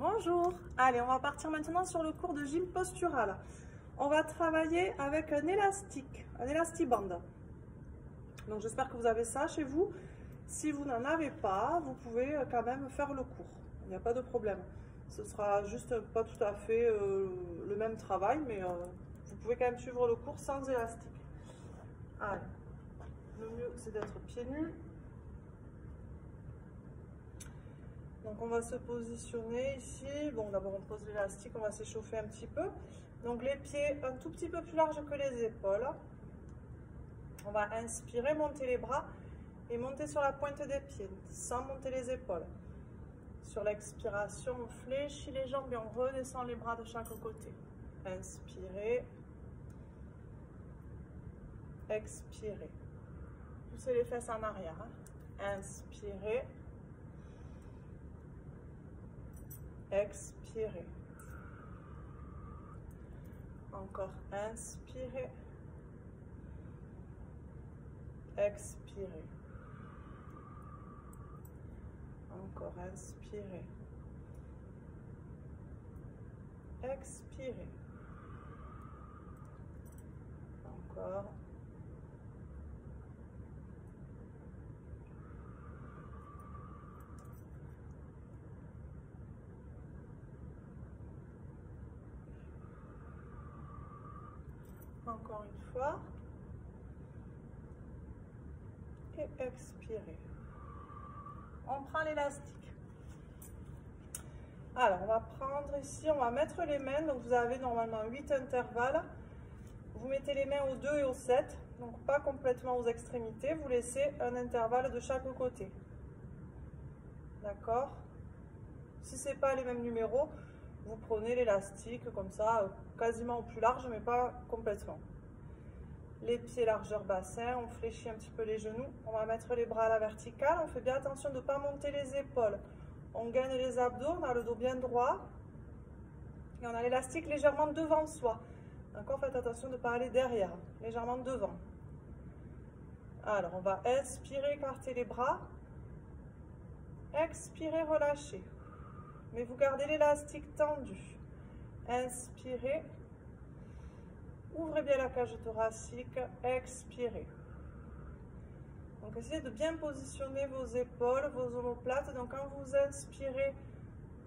Bonjour. Allez, on va partir maintenant sur le cours de gym postural. On va travailler avec un élastiband. Donc j'espère que vous avez ça chez vous. Si vous n'en avez pas, vous pouvez quand même faire le cours. Il n'y a pas de problème. Ce sera juste pas tout à fait le même travail, mais vous pouvez quand même suivre le cours sans élastique. Allez, le mieux c'est d'être pieds nus. Donc on va se positionner ici. Bon, d'abord on pose l'élastique, on va s'échauffer un petit peu. Donc les pieds un tout petit peu plus larges que les épaules. On va inspirer, monter les bras et monter sur la pointe des pieds, sans monter les épaules. Sur l'expiration, on fléchit les jambes et on redescend les bras de chaque côté. Inspirez. Expirez. Poussez les fesses en arrière. Inspirez. Expirez. Encore inspirez. Expirez. Encore inspirez. Expirez. Encore. Encore une fois. Et expirez. On prend l'élastique. Alors, on va prendre ici, on va mettre les mains. Donc, vous avez normalement 8 intervalles. Vous mettez les mains au 2 et au 7. Donc, pas complètement aux extrémités. Vous laissez un intervalle de chaque côté. D'accord? Si ce n'est pas les mêmes numéros, vous prenez l'élastique comme ça, quasiment au plus large, mais pas complètement. Les pieds largeur bassin, on fléchit un petit peu les genoux. On va mettre les bras à la verticale. On fait bien attention de ne pas monter les épaules. On gagne les abdos, on a le dos bien droit. Et on a l'élastique légèrement devant soi. Encore, faites attention de ne pas aller derrière, légèrement devant. Alors, on va inspirer, écarter les bras. Expirez, relâchez. Mais vous gardez l'élastique tendu. Inspirez. Ouvrez bien la cage thoracique. Expirez. Donc, essayez de bien positionner vos épaules, vos omoplates. Donc, quand vous inspirez,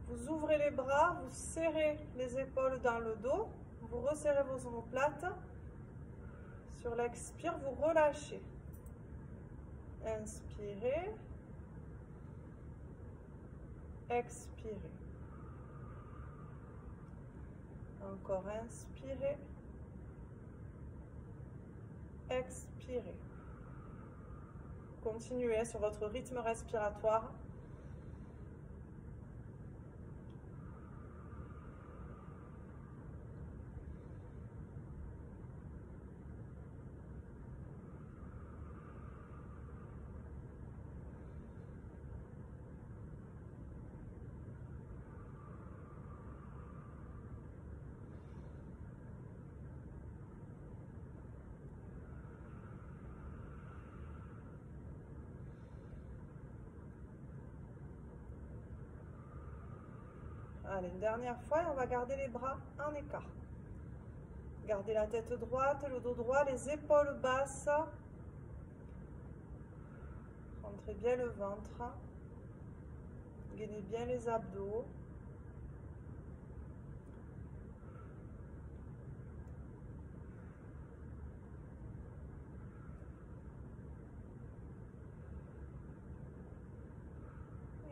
vous ouvrez les bras, vous serrez les épaules dans le dos. Vous resserrez vos omoplates. Sur l'expire, vous relâchez. Inspirez. Expirez. Encore inspirez. Expirez. Continuez sur votre rythme respiratoire. Allez, une dernière fois et on va garder les bras en écart. Gardez la tête droite, le dos droit, les épaules basses. Rentrez bien le ventre. Gainez bien les abdos.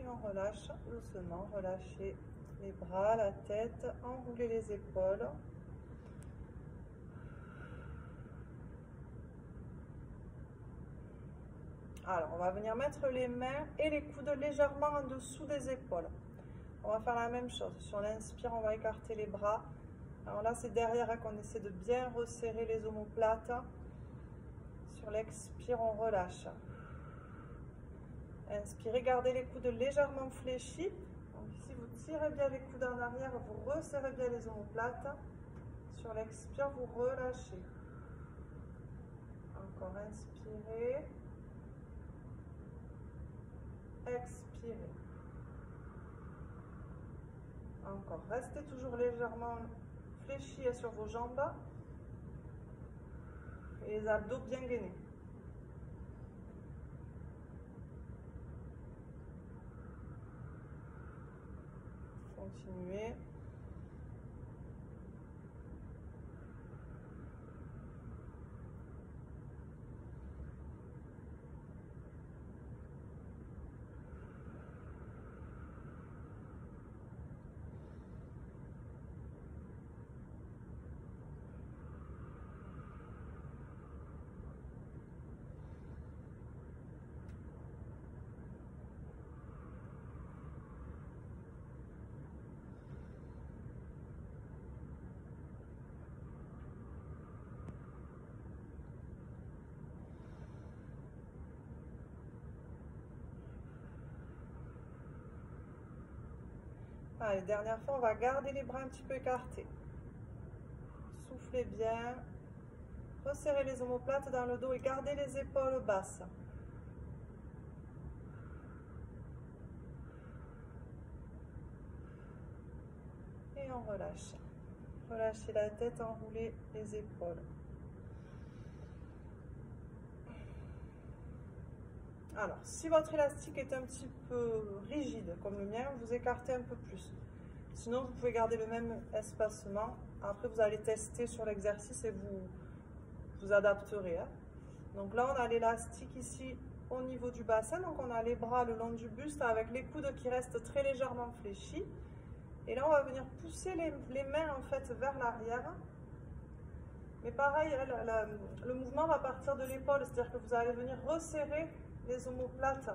Et on relâche doucement, relâchez les bras, la tête, enroulez les épaules. Alors, on va venir mettre les mains et les coudes légèrement en dessous des épaules. On va faire la même chose. Sur l'inspire, on va écarter les bras. Alors là, c'est derrière qu'on essaie de bien resserrer les omoplates. Sur l'expire, on relâche. Inspirez, gardez les coudes légèrement fléchis. Donc ici, vous tirez bien les coudes en arrière, vous resserrez bien les omoplates. Sur l'expire, vous relâchez. Encore inspirez. Expirez. Encore, restez toujours légèrement fléchis sur vos jambes et les abdos bien gainés. Continuez. Allez, dernière fois, on va garder les bras un petit peu écartés. Soufflez bien. Resserrez les omoplates dans le dos et gardez les épaules basses. Et on relâche. Relâchez la tête, enroulez les épaules. Alors, si votre élastique est un petit peu rigide, comme le mien, vous écartez un peu plus. Sinon, vous pouvez garder le même espacement. Après, vous allez tester sur l'exercice et vous adapterez. Hein. Donc là, on a l'élastique ici au niveau du bassin. Donc, on a les bras le long du buste avec les coudes qui restent très légèrement fléchis. Et là, on va venir pousser les mains en fait vers l'arrière. Mais pareil, le mouvement va partir de l'épaule, c'est-à-dire que vous allez venir resserrer les omoplates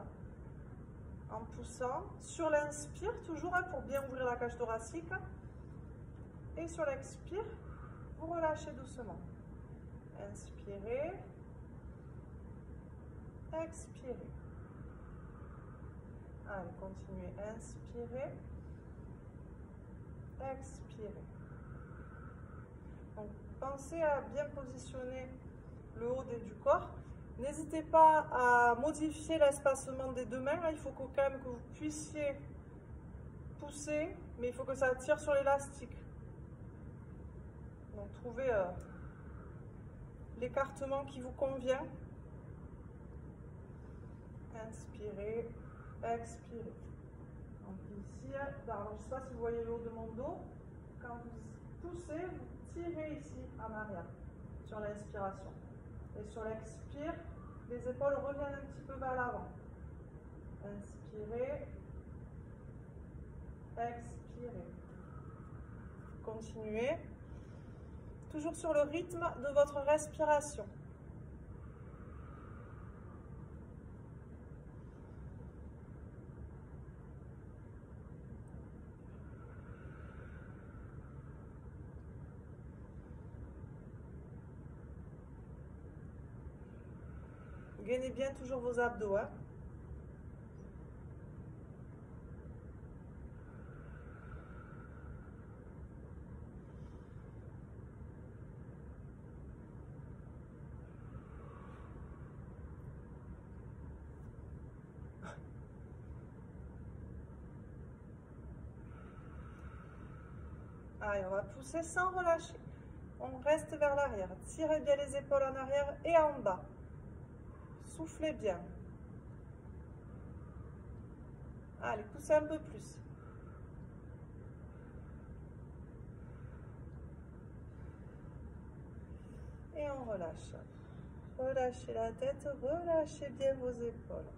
en poussant. Sur l'inspire, toujours hein, pour bien ouvrir la cage thoracique. Et sur l'expire, vous relâchez doucement. Inspirez. Expirez. Allez, continuez. Inspirez. Expirez. Donc, pensez à bien positionner le haut du corps. N'hésitez pas à modifier l'espacement des deux mains. Il faut quand même que vous puissiez pousser, mais il faut que ça tire sur l'élastique. Donc, trouvez l'écartement qui vous convient. Inspirez, expirez. Donc ici, alors, je ne sais pas si vous voyez le haut de mon dos. Quand vous poussez, vous tirez ici en arrière sur l'inspiration. Et sur l'expire, les épaules reviennent un petit peu vers l'avant. Inspirez, expirez. Continuez. Toujours sur le rythme de votre respiration. Gainez bien toujours vos abdos. Hein. Allez, on va pousser sans relâcher. On reste vers l'arrière. Tirez bien les épaules en arrière et en bas. Soufflez bien. Allez, poussez un peu plus. Et on relâche. Relâchez la tête, relâchez bien vos épaules.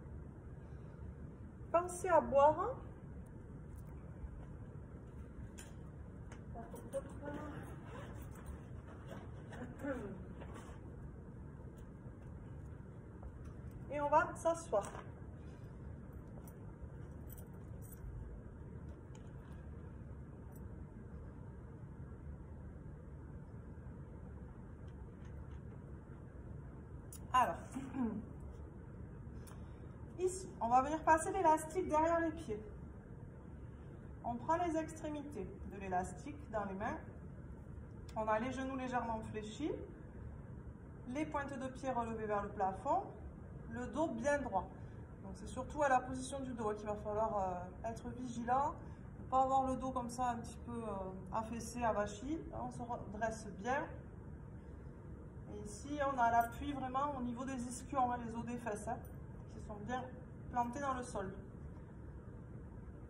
Pensez à boire. Et on va s'asseoir. Alors, ici, on va venir passer l'élastique derrière les pieds. On prend les extrémités de l'élastique dans les mains. On a les genoux légèrement fléchis, les pointes de pied relevées vers le plafond, le dos bien droit. Donc c'est surtout à la position du dos qu'il va falloir être vigilant, ne pas avoir le dos comme ça un petit peu affaissé, avachi. On se redresse bien. Et ici, on a l'appui vraiment au niveau des ischions, hein, les os des fesses, hein, qui sont bien plantés dans le sol.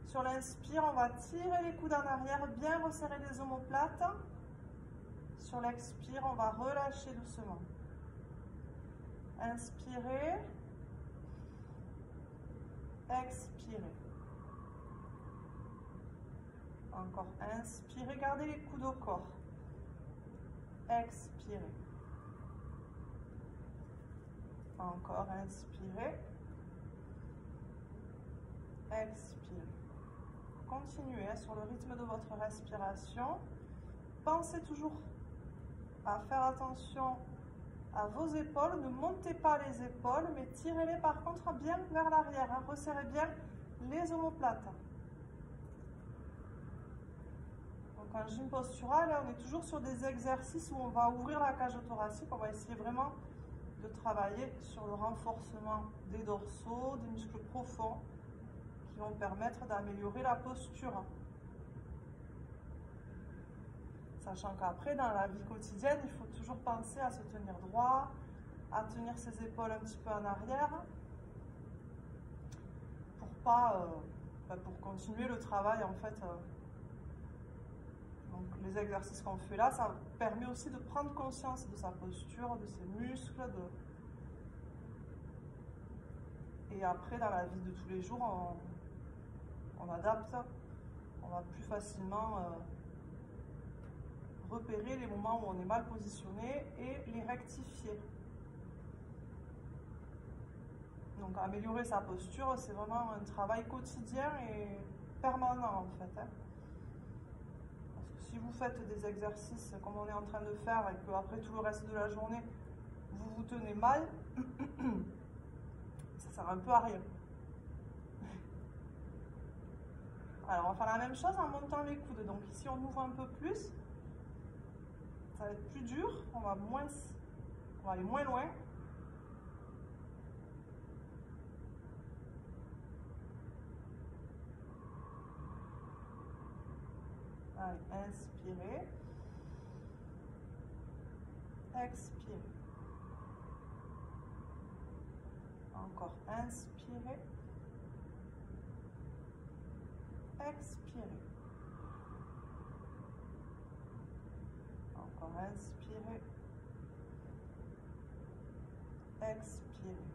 Sur l'inspire, on va tirer les coudes en arrière, bien resserrer les omoplates. Sur l'expire, on va relâcher doucement. Inspirez. Expirez. Encore inspirez, gardez les coudes au corps. Expirez. Encore inspirez. Expirez. Continuez sur le rythme de votre respiration. Pensez toujours à faire attention à vos épaules. Ne montez pas les épaules, mais tirez-les par contre bien vers l'arrière. Hein. Resserrez bien les omoplates. Donc en gym postural, on est toujours sur des exercices où on va ouvrir la cage thoracique. On va essayer vraiment de travailler sur le renforcement des dorsaux, des muscles profonds qui vont permettre d'améliorer la posture. Sachant qu'après, dans la vie quotidienne, il faut toujours penser à se tenir droit, à tenir ses épaules un petit peu en arrière, pour continuer le travail en fait. Donc les exercices qu'on fait là, ça permet aussi de prendre conscience de sa posture, de ses muscles. Et après, dans la vie de tous les jours, on adapte, on va plus facilement repérer les moments où on est mal positionné et les rectifier. Donc améliorer sa posture, c'est vraiment un travail quotidien et permanent en fait. Hein. Parce que si vous faites des exercices comme on est en train de faire et qu'après tout le reste de la journée, vous vous tenez mal, ça sert un peu à rien. Alors on va faire la même chose en montant les coudes. Donc ici on ouvre un peu plus. Ça va être plus dur, on va aller moins loin. Allez, inspirez. Expirez. Encore inspirez. Expirez. Encore inspirez. Expirez.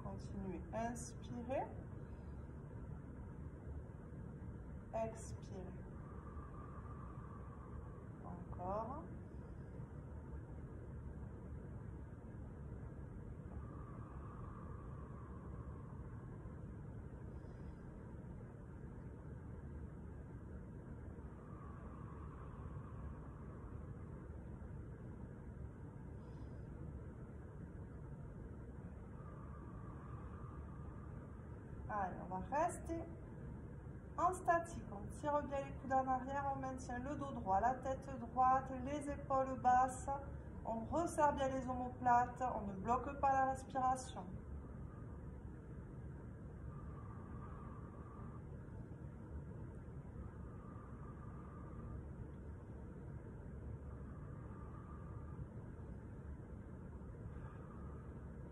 Continuez. Inspirez. Expirez. Encore. Allez, on va rester en statique. On tire bien les coudes en arrière, on maintient le dos droit, la tête droite, les épaules basses. On resserre bien les omoplates, on ne bloque pas la respiration.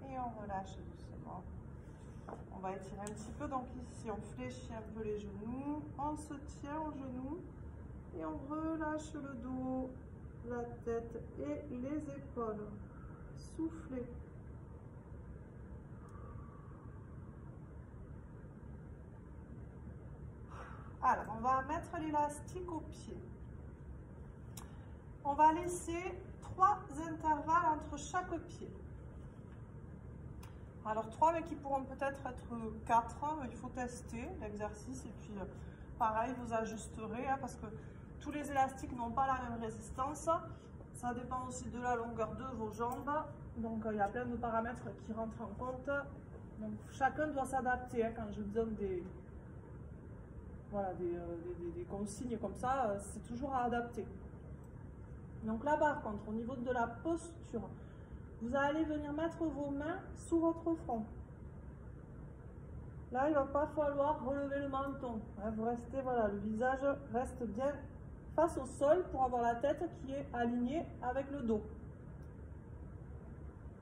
Et on relâche doucement. On va étirer un petit peu, donc ici on fléchit un peu les genoux, on se tient aux genoux et on relâche le dos, la tête et les épaules. Soufflez. Alors, on va mettre l'élastique au pied. On va laisser 3 intervalles entre chaque pied. Alors 3, mais qui pourront peut-être être 4, il faut tester l'exercice et puis pareil, vous ajusterez parce que tous les élastiques n'ont pas la même résistance. Ça dépend aussi de la longueur de vos jambes, donc il y a plein de paramètres qui rentrent en compte. Donc chacun doit s'adapter quand je donne des consignes comme ça, c'est toujours à adapter. Donc là par contre, au niveau de la posture, vous allez venir mettre vos mains sous votre front. Là, il ne va pas falloir relever le menton. Hein, vous restez, voilà, le visage reste bien face au sol pour avoir la tête qui est alignée avec le dos.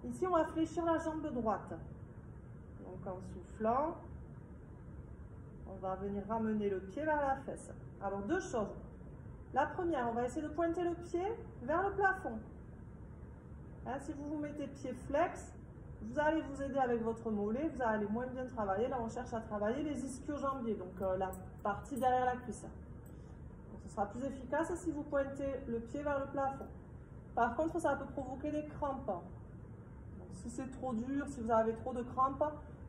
Ici, on va fléchir la jambe droite. Donc, en soufflant, on va venir ramener le pied vers la fesse. Alors, deux choses. La première, on va essayer de pointer le pied vers le plafond. Hein, si vous vous mettez pied flex, vous allez vous aider avec votre mollet, vous allez moins bien travailler. Là, on cherche à travailler les ischio-jambiers, donc la partie derrière la cuisse. Donc, ce sera plus efficace si vous pointez le pied vers le plafond. Par contre, ça peut provoquer des crampes. Donc, si c'est trop dur, si vous avez trop de crampes,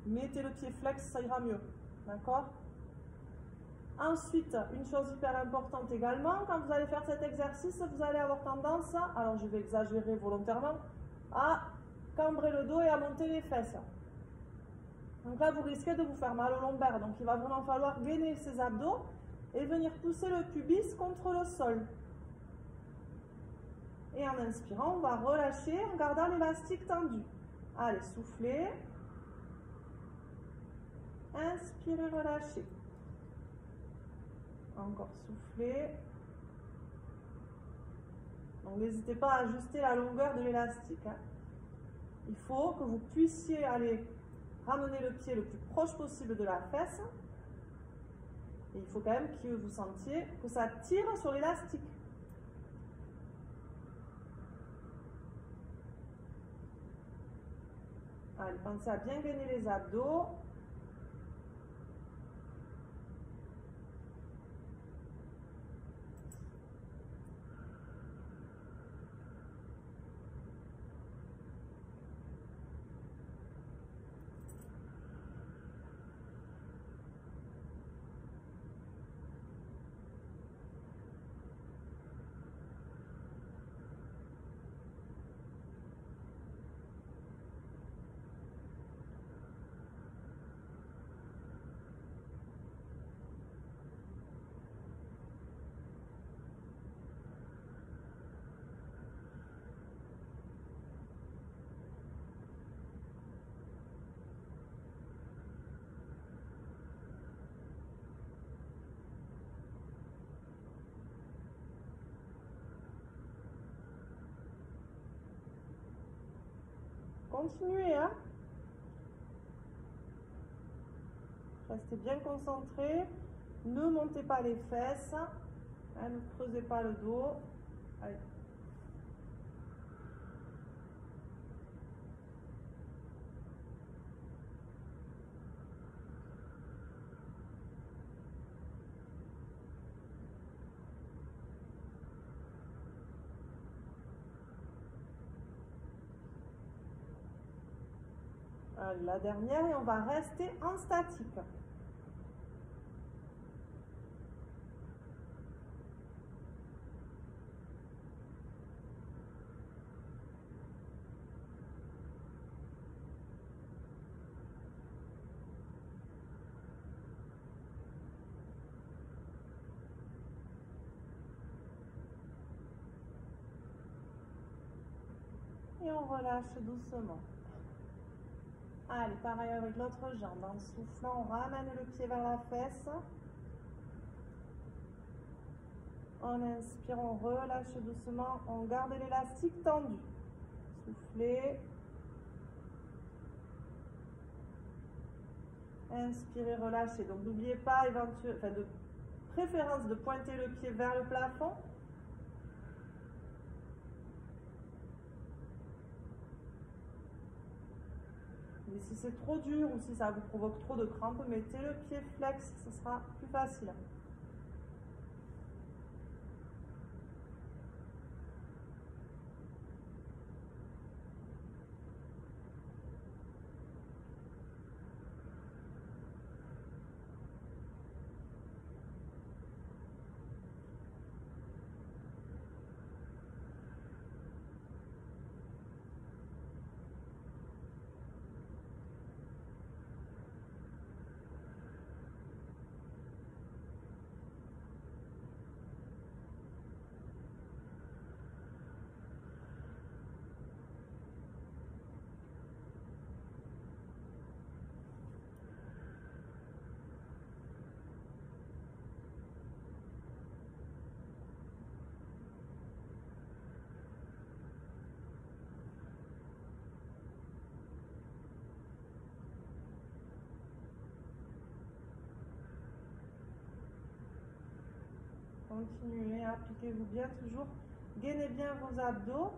mettez le pied flex, ça ira mieux. D'accord? Ensuite, une chose hyper importante également, quand vous allez faire cet exercice, vous allez avoir tendance, alors je vais exagérer volontairement, à cambrer le dos et à monter les fesses. Donc là, vous risquez de vous faire mal au lombaire. Donc il va vraiment falloir gainer ses abdos et venir pousser le pubis contre le sol. Et en inspirant, on va relâcher en gardant l'élastique tendu. Allez, soufflez. Inspirez, relâchez. Encore souffler. Donc n'hésitez pas à ajuster la longueur de l'élastique. Hein. Il faut que vous puissiez aller ramener le pied le plus proche possible de la fesse. Et il faut quand même que vous sentiez que ça tire sur l'élastique. Allez, pensez à bien gainer les abdos. Continuez, hein. Restez bien concentré. Ne montez pas les fesses. Hein, ne creusez pas le dos. Allez. Allez, la dernière et on va rester en statique. Et on relâche doucement. Allez, pareil avec l'autre jambe. En soufflant, on ramène le pied vers la fesse. En inspirant, on relâche doucement. On garde l'élastique tendu. Soufflez. Inspirez, relâchez. Donc n'oubliez pas, de préférence de pointer le pied vers le plafond. Mais si c'est trop dur ou si ça vous provoque trop de crampes, mettez le pied flex, ce sera plus facile. continuez, appliquez-vous bien toujours. Gainez bien vos abdos.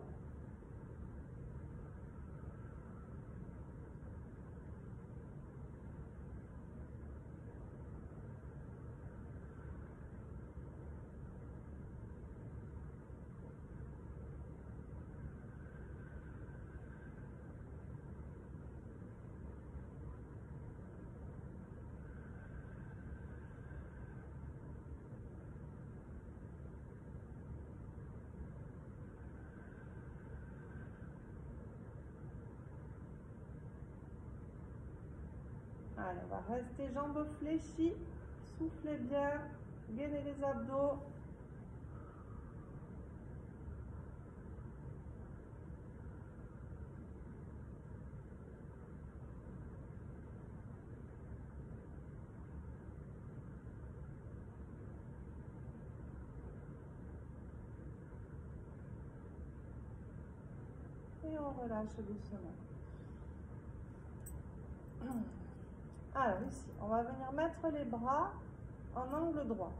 Allez, on va rester jambes fléchies. Soufflez bien. Gainez les abdos. Et on relâche doucement. Alors ici, on va venir mettre les bras en angle droit.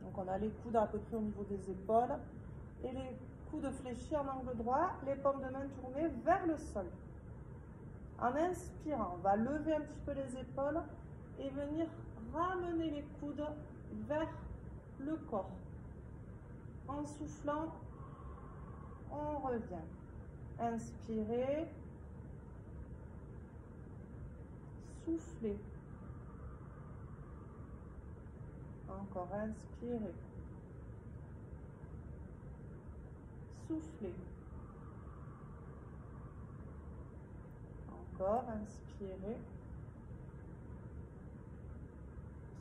Donc on a les coudes à peu près au niveau des épaules et les coudes fléchis en angle droit, les paumes de main tournées vers le sol. En inspirant, on va lever un petit peu les épaules et venir ramener les coudes vers le corps. En soufflant, on revient. Inspirez. Soufflez. Encore, inspirez. Soufflez. Encore, inspirez.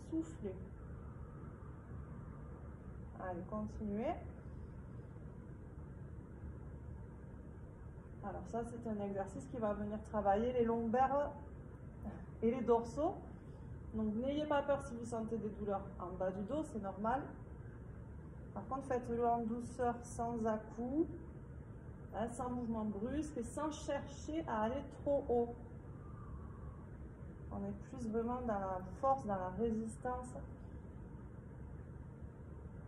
Soufflez. Allez, continuez. Alors ça, c'est un exercice qui va venir travailler les lombaires et les dorsaux. Donc n'ayez pas peur si vous sentez des douleurs en bas du dos, c'est normal. Par contre, faites-le en douceur, sans à-coups, sans mouvement brusque et sans chercher à aller trop haut. On est plus vraiment dans la force, dans la résistance.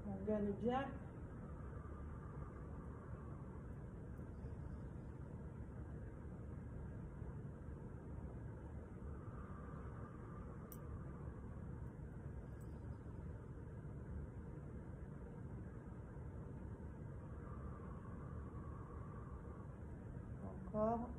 On gagne bien. Encore.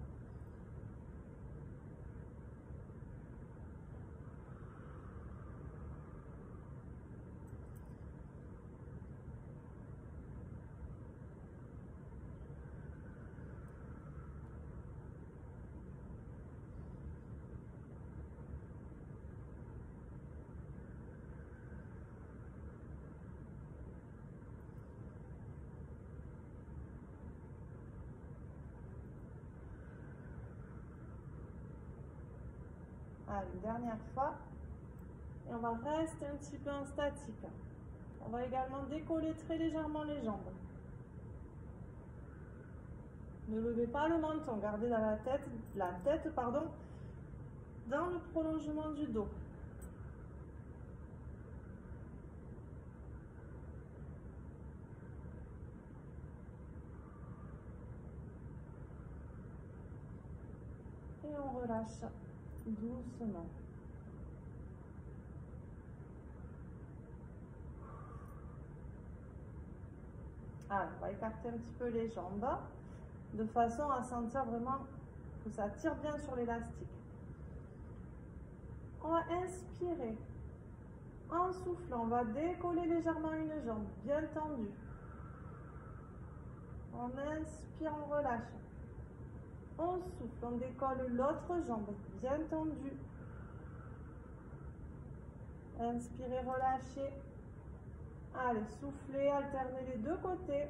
Allez, une dernière fois. Et on va rester un petit peu en statique. On va également décoller très légèrement les jambes. Ne levez pas le menton, gardez dans la tête dans le prolongement du dos. Et on relâche doucement. Alors, on va écarter un petit peu les jambes de façon à sentir vraiment que ça tire bien sur l'élastique. On va inspirer. En soufflant, on va décoller légèrement une jambe, bien tendue. On inspire, on relâche. On souffle, on décolle l'autre jambe, bien tendue. Inspirez, relâchez. Allez, soufflez, alternez les deux côtés.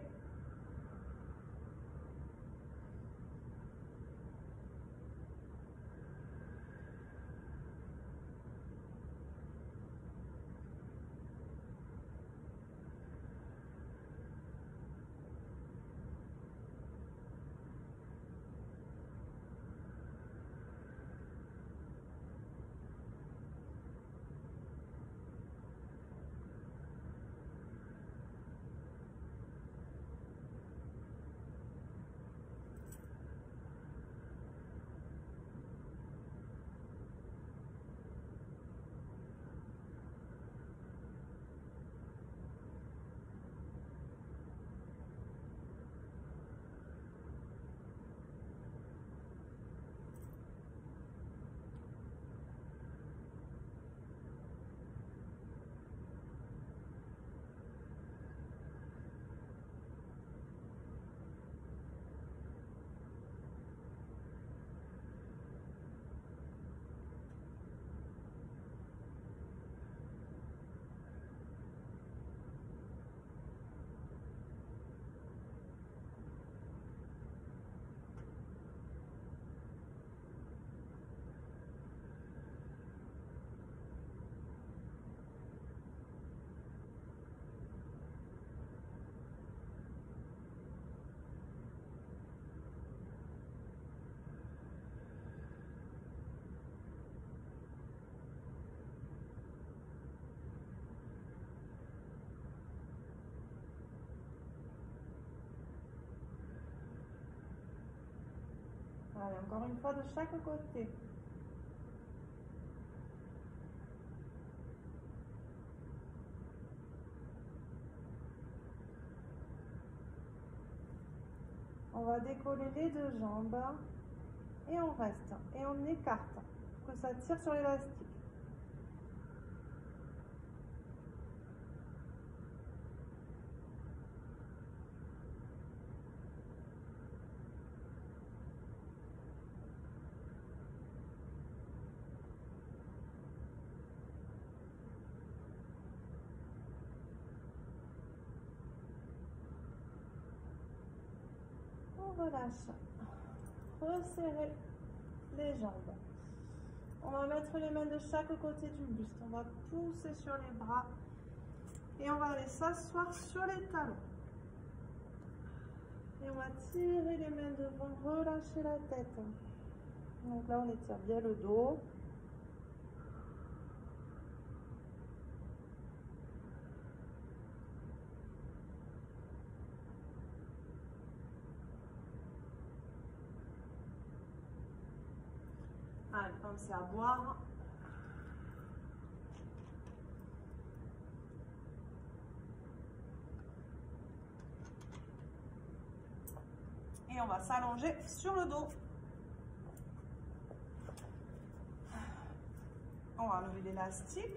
Allez, encore une fois de chaque côté. On va décoller les deux jambes et on reste et on écarte pour que ça tire sur l'élastique. On relâche. Resserrer les jambes. On va mettre les mains de chaque côté du buste. On va pousser sur les bras et on va aller s'asseoir sur les talons. Et on va tirer les mains devant, relâcher la tête. Donc là, on étire bien le dos. Allez, pensez à boire. Et on va s'allonger sur le dos. On va enlever l'élastique.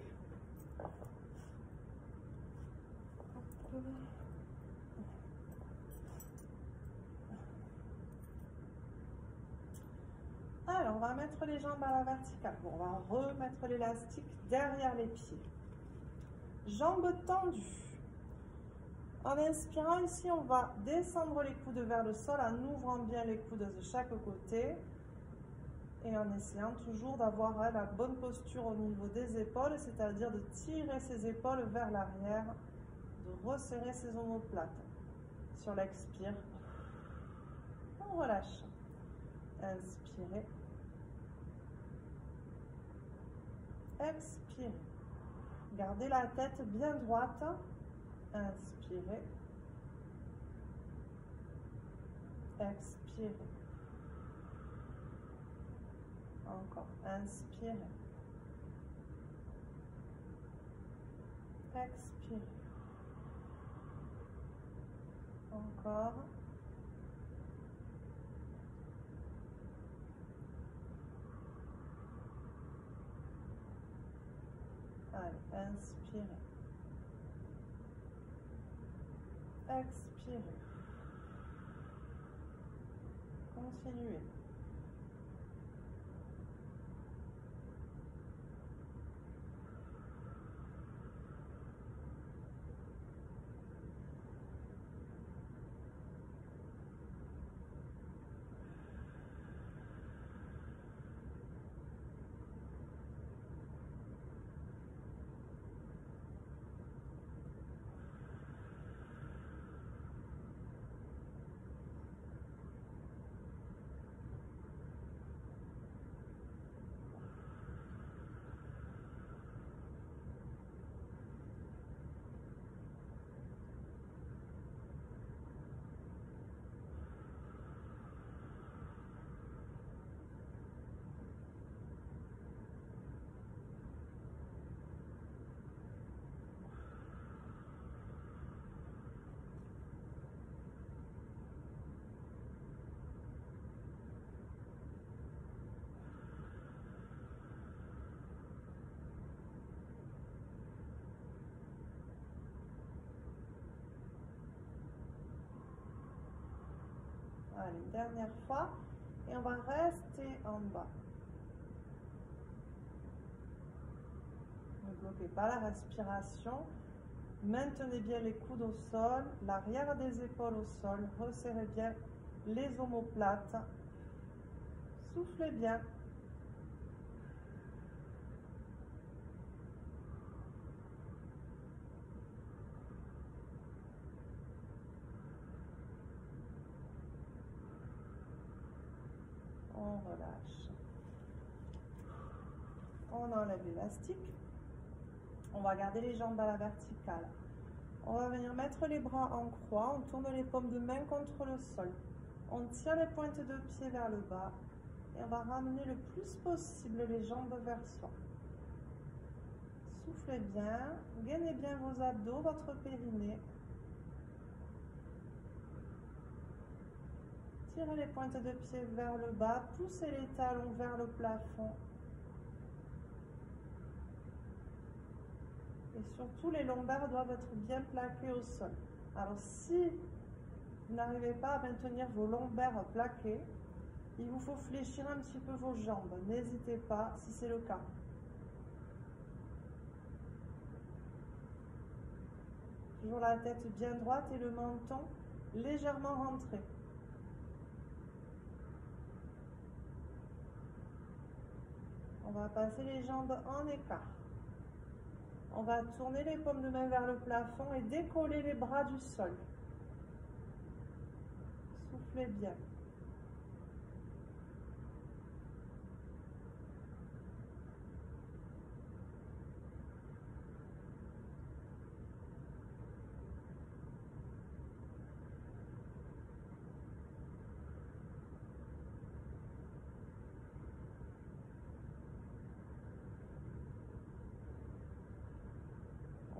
Alors, on va mettre les jambes à la verticale. Bon, on va remettre l'élastique derrière les pieds. Jambes tendues. En inspirant ici, on va descendre les coudes vers le sol en ouvrant bien les coudes de chaque côté et en essayant toujours d'avoir la bonne posture au niveau des épaules, c'est-à-dire de tirer ses épaules vers l'arrière, de resserrer ses omoplates. Sur l'expire, on relâche. Inspirez. Expirez. Gardez la tête bien droite. Inspirez. Expirez. Encore. Inspirez. Expirez. Encore. Allez, inspirez. Expirez. Continuez. Allez, dernière fois. Et on va rester en bas. Ne bloquez pas la respiration. Maintenez bien les coudes au sol, l'arrière des épaules au sol. Resserrez bien les omoplates. Soufflez bien. On relâche. On enlève l'élastique. On va garder les jambes à la verticale. On va venir mettre les bras en croix. On tourne les paumes de main contre le sol. On tire les pointes de pied vers le bas. Et on va ramener le plus possible les jambes vers soi. Soufflez bien, gainez bien vos abdos, votre périnée. Tirez les pointes de pied vers le bas, poussez les talons vers le plafond. Et surtout, les lombaires doivent être bien plaqués au sol. Alors, si vous n'arrivez pas à maintenir vos lombaires plaqués, il vous faut fléchir un petit peu vos jambes. N'hésitez pas si c'est le cas. Toujours la tête bien droite et le menton légèrement rentré. On va passer les jambes en écart. On va tourner les paumes de main vers le plafond et décoller les bras du sol. Soufflez bien.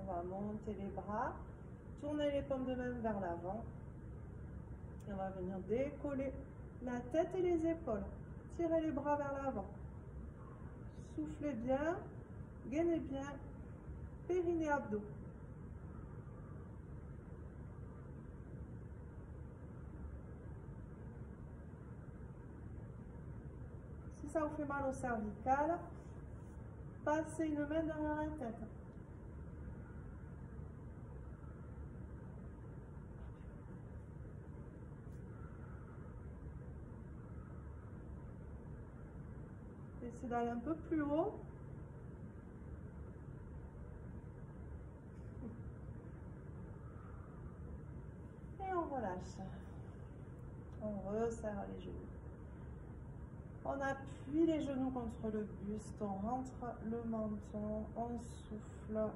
On va monter les bras, tourner les paumes de main vers l'avant. Et on va venir décoller la tête et les épaules. Tirez les bras vers l'avant. Soufflez bien, gainez bien, périnée abdos. Si ça vous fait mal au cervical, passez une main derrière la tête. Essayez d'aller un peu plus haut. Et on relâche. On resserre les genoux. On appuie les genoux contre le buste, on rentre le menton, on souffle.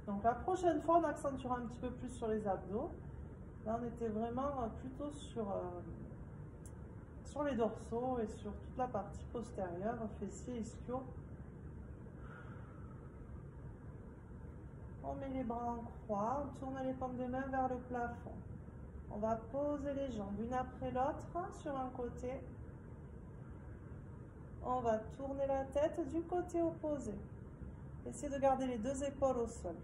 Donc la prochaine fois, on accentuera un petit peu plus sur les abdos. Là, on était vraiment plutôt sur les dorsaux et sur toute la partie postérieure, fessiers, ischio. On met les bras en croix, on tourne les paumes de main vers le plafond. On va poser les jambes une après l'autre sur un côté. On va tourner la tête du côté opposé. Essayez de garder les deux épaules au sol.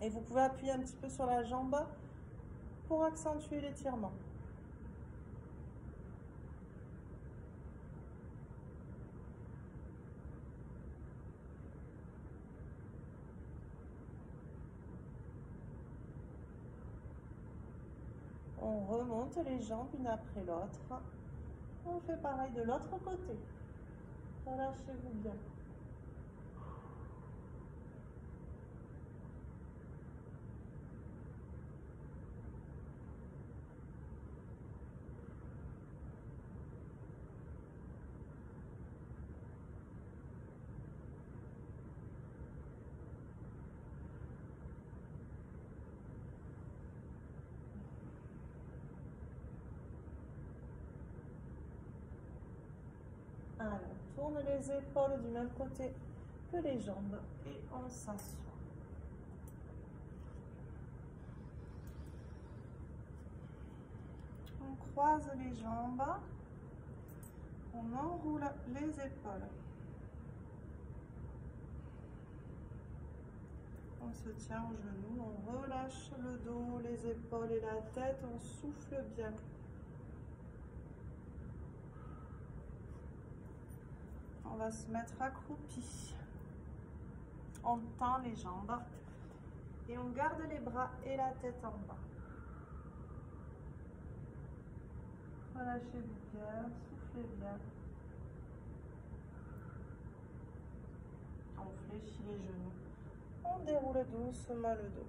Et vous pouvez appuyer un petit peu sur la jambe pour accentuer l'étirement. On remonte les jambes une après l'autre. On fait pareil de l'autre côté. Relâchez-vous bien. Alors, on tourne les épaules du même côté que les jambes et on s'assoit. On croise les jambes, on enroule les épaules. On se tient aux genoux, on relâche le dos, les épaules et la tête, on souffle bien. On va se mettre accroupi. On tend les jambes et on garde les bras et la tête en bas. Relâchez-vous bien, soufflez bien. On fléchit les genoux. On déroule doucement le dos.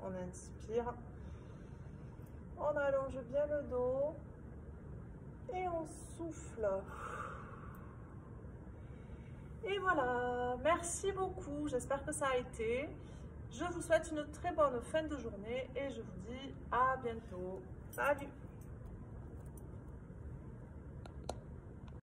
On inspire. On allonge bien le dos. Et on souffle. Et voilà, merci beaucoup, j'espère que ça a été. Je vous souhaite une très bonne fin de journée et je vous dis à bientôt. Salut!